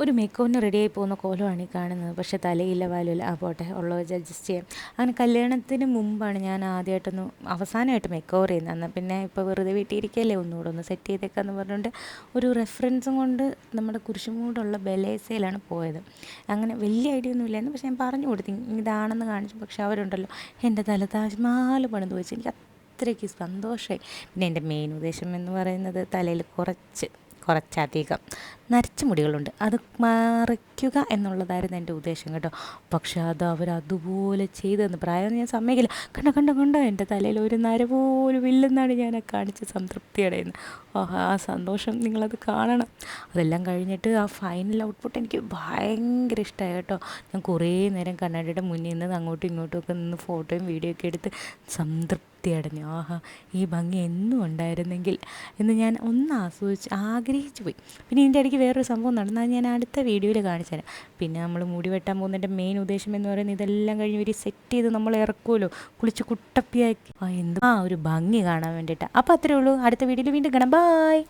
ഒരു മേക്കോവിന് റെഡിയായി പോകുന്ന കോലമാണ് ഈ കാണുന്നത്. പക്ഷേ തലയില്ല വാലുമില്ല. പോട്ടെ, ഉള്ളത് വെച്ച് അഡ്ജസ്റ്റ് ചെയ്യാം. അങ്ങനെ കല്യാണത്തിന് മുമ്പാണ് ഞാൻ അവസാനമായിട്ട് മേക്ക് ഓവർ ചെയ്യുന്നത്. എന്നാൽ പിന്നെ ഇപ്പോൾ വെറുതെ വീട്ടിലിരിക്കുകയല്ലേ, ഒന്നുകൂടെ ഒന്ന് സെറ്റ് ചെയ്തേക്കാന്ന് പറഞ്ഞുകൊണ്ട് ഒരു റെഫറൻസും കൊണ്ട് നമ്മുടെ കുരിശുമൂടുള്ള ബലേസയിലാണ് പോയത്. അങ്ങനെ വലിയ ഐഡിയ ഒന്നും ഇല്ലായിരുന്നു, പക്ഷേ ഞാൻ പറഞ്ഞു കൊടുത്തു ഇതാണെന്ന് കാണിച്ചു. പക്ഷെ അവരുണ്ടല്ലോ എൻ്റെ തല താജ്മഹൽ പണിത് വെച്ച് എനിക്ക് അത്രയ്ക്ക് സന്തോഷമായി. പിന്നെ എൻ്റെ മെയിൻ ഉദ്ദേശം എന്ന് പറയുന്നത് തലയിൽ കുറച്ചധികം നരച്ച മുടികളുണ്ട്, അത് മറയ്ക്കുക എന്നുള്ളതായിരുന്നു എൻ്റെ ഉദ്ദേശം കേട്ടോ. പക്ഷെ അത് അവരതുപോലെ ചെയ്തെന്ന് പ്രായം ഞാൻ സമ്മതിക്കില്ല. കണ്ടോ എൻ്റെ തലയിൽ ഒരു നര പോലും ഇല്ലെന്നാണ് ഞാൻ കാണിച്ച് സംതൃപ്തി അടയുന്നത്. ആ സന്തോഷം നിങ്ങളത് കാണണം. അതെല്ലാം കഴിഞ്ഞിട്ട് ആ ഫൈനൽ ഔട്ട്പുട്ട് എനിക്ക് ഭയങ്കര ഇഷ്ടമായി കേട്ടോ. ഞാൻ കുറേ നേരം കണ്ണാടിയുടെ മുന്നിൽ നിന്ന് അങ്ങോട്ടും ഇങ്ങോട്ടും ഒക്കെ നിന്ന് ഫോട്ടോയും വീഡിയോ ഒക്കെ എടുത്ത് സംതൃപ്തി അടഞ്ഞു. ഈ ഭംഗി എന്നും ഉണ്ടായിരുന്നെങ്കിൽ എന്ന് ഞാൻ ഒന്ന് ആഗ്രഹിച്ചു പോയി. പിന്നെ ഇതിൻ്റെ ഇടയ്ക്ക് വേറൊരു സംഭവം നടന്നാൽ ഞാൻ അടുത്ത വീഡിയോയിൽ കാണിച്ചു തരാം. പിന്നെ നമ്മൾ മുടി വെട്ടാൻ പോകുന്നതിൻ്റെ മെയിൻ ഉദ്ദേശം എന്ന് പറയുന്നത് ഇതെല്ലാം കഴിഞ്ഞ് ഒരു സെറ്റ് ചെയ്ത് നമ്മൾ ഇറക്കുമല്ലോ, കുളിച്ച് കുട്ടപ്പിയാക്കി ഒരു ഭംഗി കാണാൻ വേണ്ടിയിട്ട്. അപ്പോൾ അത്രേ ഉള്ളൂ. അടുത്ത വീഡിയോയിൽ വീണ്ടും കാണാം. ബായ്.